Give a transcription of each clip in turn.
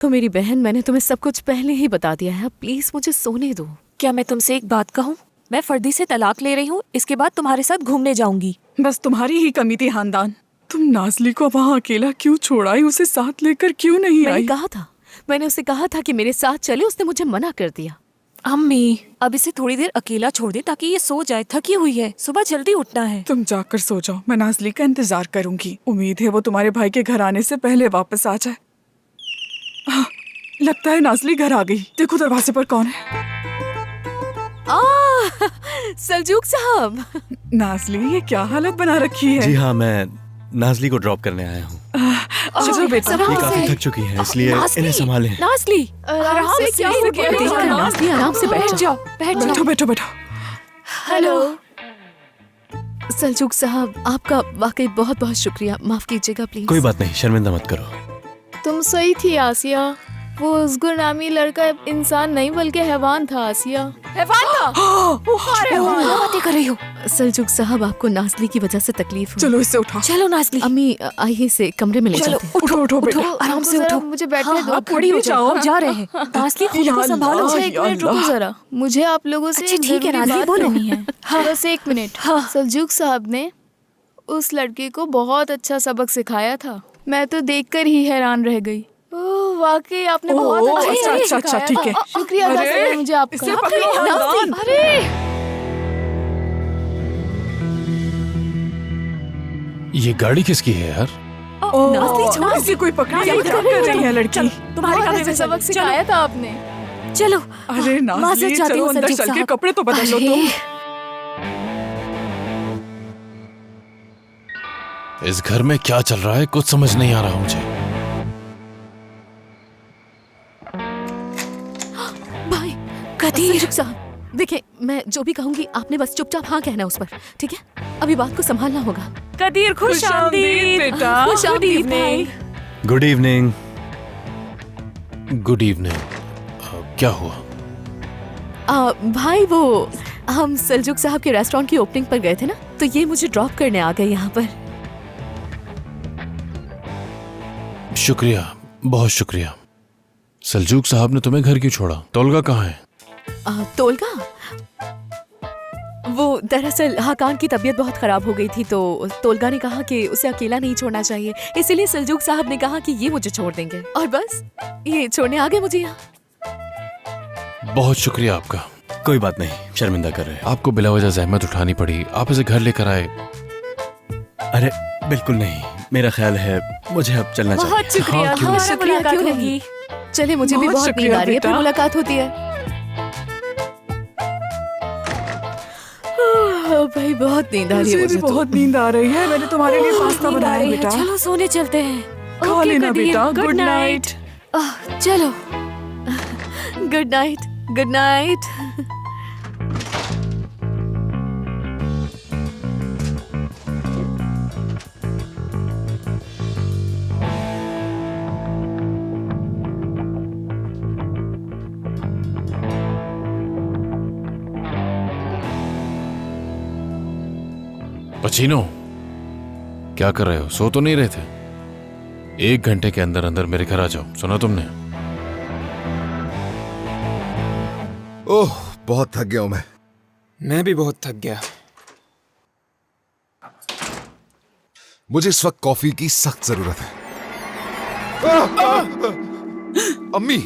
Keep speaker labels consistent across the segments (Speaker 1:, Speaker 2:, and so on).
Speaker 1: तो मेरी बहन, मैंने तुम्हें सब कुछ पहले ही बता दिया है, अब प्लीज मुझे सोने दो।
Speaker 2: क्या मैं तुमसे एक बात कहूँ? मैं फर्दी से तलाक ले रही हूँ, इसके बाद तुम्हारे साथ घूमने जाऊंगी।
Speaker 3: बस तुम्हारी ही कमी थी खानदान। तुम नाज़ली को वहाँ अकेला क्यों छोड़ाई? उसे साथ लेकर क्यों नहीं आई?
Speaker 1: मैंने उसे कहा था कि मेरे साथ चले, उसने मुझे मना कर दिया।
Speaker 2: अम्मी, अब इसे थोड़ी देर अकेला छोड़ दे ताकि ये सो जाए, थकी हुई है, सुबह जल्दी उठना है।
Speaker 3: तुम जाकर सो जाओ, मैं नाज़ली का इंतजार करूंगी। उम्मीद है वो तुम्हारे भाई के घर आने से पहले वापस आ जाए। लगता है नाज़ली घर आ गई। देखो दरवाजे पर कौन है।
Speaker 1: सल्जूक साहब।
Speaker 3: नाज़ली, ये क्या हालत बना रखी है?
Speaker 4: जी हाँ, मैं नाज़ली को ड्रॉप करने आया हूँ।
Speaker 3: चलो बेटा,
Speaker 4: ये काफी थक चुकी है, इसलिए इन्हें संभालें।
Speaker 2: नाज़ली, आराम से
Speaker 1: आराम से बैठ जाओ।
Speaker 3: बैठो बैठो बैठो।
Speaker 1: हेलो सल्जूक साहब, आपका वाकई बहुत बहुत शुक्रिया। माफ कीजिएगा प्लीज।
Speaker 4: कोई बात नहीं, शर्मिंदा मत करो।
Speaker 5: तुम सही थी आसिया, वो उसगुर नामी लड़का इंसान नहीं बल्कि हैवान था। आसिया,
Speaker 2: हैवान था? क्या बातें कर रही हो?
Speaker 1: सल्जूक साहब, आपको नाज़ली की वजह से तकलीफ हो।
Speaker 3: चलो इससे उठाओ।
Speaker 2: चलो नाज़ली,
Speaker 1: अम्मी आइए से कमरे में ले
Speaker 2: चलो
Speaker 1: जाते हैं।
Speaker 3: उठो उठो बेटा।
Speaker 2: आराम से उठो।
Speaker 5: मुझे बैठने दो।
Speaker 2: आप खड़ी हो जाओ, हम जा रहे हैं। नाज़ली, खुद को संभालो।
Speaker 5: अच्छा, एक मिनट रुको जरा, मुझे आप लोगों से
Speaker 2: अच्छा,
Speaker 5: एक
Speaker 2: ठीक है,
Speaker 5: जरूरी
Speaker 2: नाज़ली,
Speaker 5: बात
Speaker 2: बोलो।
Speaker 5: करनी है। बस एक मिनट। सल्जूक साहब ने उस लड़के को बहुत अच्छा सबक सिखाया था। मैं तो देखकर ही हैरान रह गई। ओह, वाकई आपने बहुत अच्छा सबक
Speaker 3: अच्छा
Speaker 5: सिखाया।
Speaker 3: ठीक है।
Speaker 5: शुक्रिया अदा करना मुझे आपका।
Speaker 3: इसे पकड़ो खानदान।
Speaker 6: ये गाड़ी किसकी है यार?
Speaker 2: नाज़ली, छोड़।
Speaker 3: इसे कोई पकड़ा? क्या कर रही है लड़की?
Speaker 2: तुम्हारे
Speaker 5: बहुत
Speaker 2: कमरे
Speaker 5: अच्छा
Speaker 2: में
Speaker 5: सबक सिखाया था आपने।
Speaker 2: चलो।
Speaker 3: अरे नाज़ली,
Speaker 2: माज़रत चाहती
Speaker 3: चलो
Speaker 2: हूँ,
Speaker 3: अंदर
Speaker 2: सल्जूक
Speaker 3: चल के
Speaker 2: साहब।
Speaker 3: कपड़े तो बदल लो तुम।
Speaker 6: इस घर में क्या चल रहा है, कुछ समझ नहीं आ रहा मुझे।
Speaker 1: भाई सल्जूक साहब, देखिए, मैं जो भी कहूंगी आपने बस चुपचाप हाँ कहना उस पर, ठीक है? अभी बात को संभालना होगा।
Speaker 2: कदीर, खुशामदीद
Speaker 3: बेटा।
Speaker 2: Good evening.
Speaker 4: Good evening.
Speaker 6: Good evening. क्या हुआ?
Speaker 1: भाई, वो हम सल्जूक साहब के रेस्टोरेंट की ओपनिंग पर गए थे ना, तो ये मुझे ड्रॉप करने आ गए यहाँ पर।
Speaker 6: शुक्रिया, बहुत शुक्रिया। सल्जूक साहब ने तुम्हें घर क्यों छोड़ा? तोलगा कहाँ है?
Speaker 1: तोलगा? वो दरअसल हाकान की तबीयत बहुत खराब हो गई थी, तो तोलगा ने कहा कि उसे अकेला नहीं छोड़ना चाहिए, इसीलिए सल्जूक साहब ने कहा कि ये मुझे छोड़ देंगे, और बस ये छोड़ने आ गए मुझे यहाँ।
Speaker 6: बहुत शुक्रिया आपका।
Speaker 4: कोई बात नहीं, शर्मिंदा कर रहे हैं।
Speaker 6: आपको बिला वजह जहमत उठानी पड़ी, आप इसे घर लेकर आए।
Speaker 4: अरे बिल्कुल नहीं, मेरा ख्याल है मुझे अब चलना चाहिए।
Speaker 2: बहुत शुक्रिया।
Speaker 6: हाँ, क्यों
Speaker 2: हमारा
Speaker 1: शुक्रिया
Speaker 2: मुलाकात
Speaker 1: क्यों
Speaker 2: होगी।
Speaker 1: नहीं? चले, मुझे भी
Speaker 3: बहुत
Speaker 1: बहुत नींद
Speaker 3: शुक्रिया
Speaker 1: आ रही है, फिर
Speaker 3: बेटा।
Speaker 1: मुलाकात होती है। भाई, बहुत नींद आ रही है
Speaker 3: मुझे भी
Speaker 1: मुझे तो।
Speaker 3: बहुत नींद आ रही है। मैंने तुम्हारे लिए पास्ता
Speaker 2: नींद आ
Speaker 3: बनाया
Speaker 2: रही है।
Speaker 3: बेटा।
Speaker 2: चलो सोने चलते हैं।
Speaker 3: खा
Speaker 2: ओके
Speaker 3: लेना
Speaker 2: कदीर,
Speaker 3: बेटा।
Speaker 2: Good night. चलो।
Speaker 1: Good night. Good night.
Speaker 6: Pacino, क्या कर रहे हो? सो तो नहीं रहे थे? 1 घंटे के अंदर अंदर मेरे घर आ जाओ। सुना तुमने?
Speaker 7: ओह, बहुत थक गया हूं मैं
Speaker 8: भी बहुत थक गया।
Speaker 7: मुझे इस वक्त कॉफी की सख्त जरूरत है। अम्मी,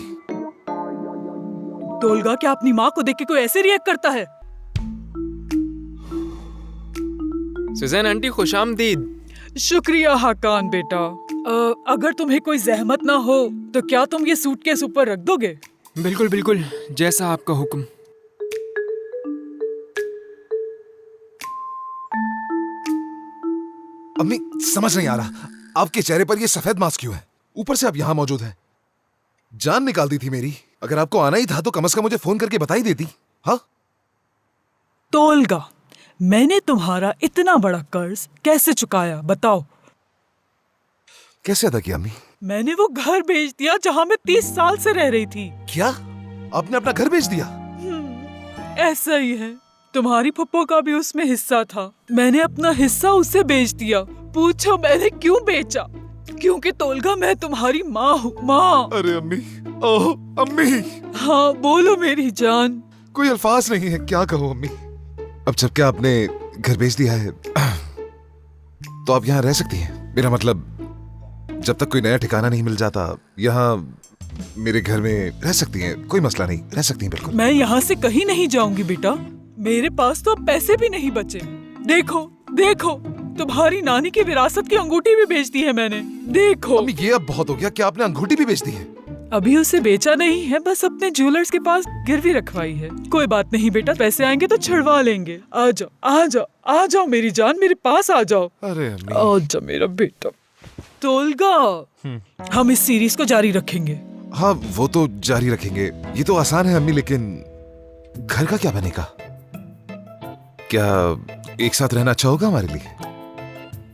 Speaker 3: तोलगा, क्या अपनी माँ को देख के कोई ऐसे रिएक्ट करता है?
Speaker 8: सुजैन आंटी, खुशामदीद।
Speaker 3: शुक्रिया हाकान बेटा। अगर तुम्हें कोई जहमत ना हो तो क्या तुम ये सूटकेस ऊपर रख दोगे?
Speaker 8: बिल्कुल बिल्कुल, जैसा आपका हुक्म।
Speaker 7: अम्मी, समझ नहीं आ रहा आपके चेहरे पर ये सफेद मास्क क्यों है? ऊपर से आप यहाँ मौजूद हैं। जान निकाल दी थी मेरी। अगर आपको आना ही था तो कम से कम मुझे फोन करके बता ही देती। हाँ,
Speaker 3: तोलगा, मैंने तुम्हारा इतना बड़ा कर्ज कैसे चुकाया बताओ?
Speaker 7: कैसे अदा किया अम्मी?
Speaker 3: मैंने वो घर बेच दिया जहाँ मैं 30 साल से रह रही थी।
Speaker 7: क्या आपने अपना घर बेच दिया?
Speaker 3: ऐसा ही है। तुम्हारी पप्पो का भी उसमें हिस्सा था। मैंने अपना हिस्सा उसे बेच दिया। पूछो मैंने क्यों बेचा? क्योंकि तोलगा मैं तुम्हारी माँ हूँ। माँ।
Speaker 7: अरे अम्मी, ओह अम्मी,
Speaker 3: हाँ बोलो मेरी जान।
Speaker 7: कोई अल्फाज नहीं है, क्या कहो अम्मी। अब जबकि आपने घर बेच दिया है तो आप यहाँ रह सकती हैं। मेरा मतलब जब तक कोई नया ठिकाना नहीं मिल जाता, यहाँ मेरे घर में रह सकती हैं, कोई मसला नहीं, रह सकती हैं बिल्कुल।
Speaker 3: मैं यहाँ से कहीं नहीं जाऊंगी बेटा। मेरे पास तो अब पैसे भी नहीं बचे। देखो देखो, तुम्हारी नानी की विरासत की अंगूठी भी बेच दी है मैंने। देखो।
Speaker 7: अम्मी ये अब बहुत हो गया, क्या आपने अंगूठी भी बेच दी है?
Speaker 3: अभी उसे बेचा नहीं है, बस अपने ज्वेलर्स के पास गिरवी रखवाई है। कोई बात नहीं बेटा, पैसे आएंगे तो छुड़वा लेंगे। आ जाओ आ जाओ आ जाओ मेरी जान, मेरे पास आ जाओ।
Speaker 7: अरे अम्मी।
Speaker 3: आ जाओ मेरा बेटा। तोलगा, हम इस सीरीज को जारी रखेंगे।
Speaker 7: हाँ वो तो जारी रखेंगे, ये तो आसान है अम्मी, लेकिन घर का क्या बनेगा? क्या एक साथ रहना अच्छा होगा हमारे लिए?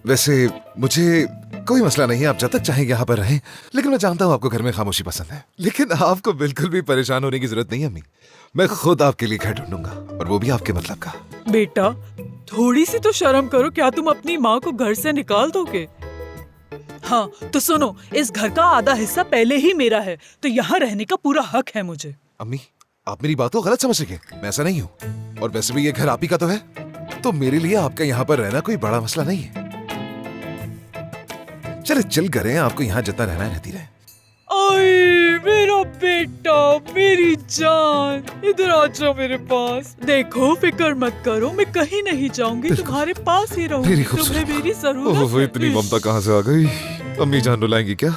Speaker 7: वैसे मुझे कोई मसला नहीं है, आप जब तक चाहें यहाँ पर रहें, लेकिन मैं जानता हूँ आपको घर में खामोशी पसंद है। लेकिन आपको बिल्कुल भी परेशान होने की जरूरत नहीं है अम्मी, मैं खुद आपके लिए घर ढूंढूंगा, और वो भी आपके मतलब का।
Speaker 3: बेटा थोड़ी सी तो शर्म करो, क्या तुम अपनी माँ को घर से निकाल दोगे? हाँ तो सुनो, इस घर का आधा हिस्सा पहले ही मेरा है, तो यहाँ रहने का पूरा हक है मुझे।
Speaker 7: अम्मी आप मेरी बात को गलत समझ रही हैं, मैं ऐसा नहीं हूँ। और वैसे भी ये घर आप ही का तो है, तो मेरे लिए आपका यहाँ पर रहना कोई बड़ा मसला नहीं है। चले चिल करें, आपको यहाँ जितना रहना है रहती रहे।
Speaker 3: ओए मेरा बेटा, मेरी जान, इधर आ जाओ मेरे पास। देखो फिक्र मत करो, मैं कहीं नहीं जाऊंगी, तुम्हारे पास ही रहूंगी।
Speaker 7: मेरी
Speaker 3: तुम्हें
Speaker 7: खूबसूरत
Speaker 3: मेरी जरूरत है।
Speaker 7: इतनी ममता कहाँ से आ गई? अम्मी जान रुलाएंगी क्या?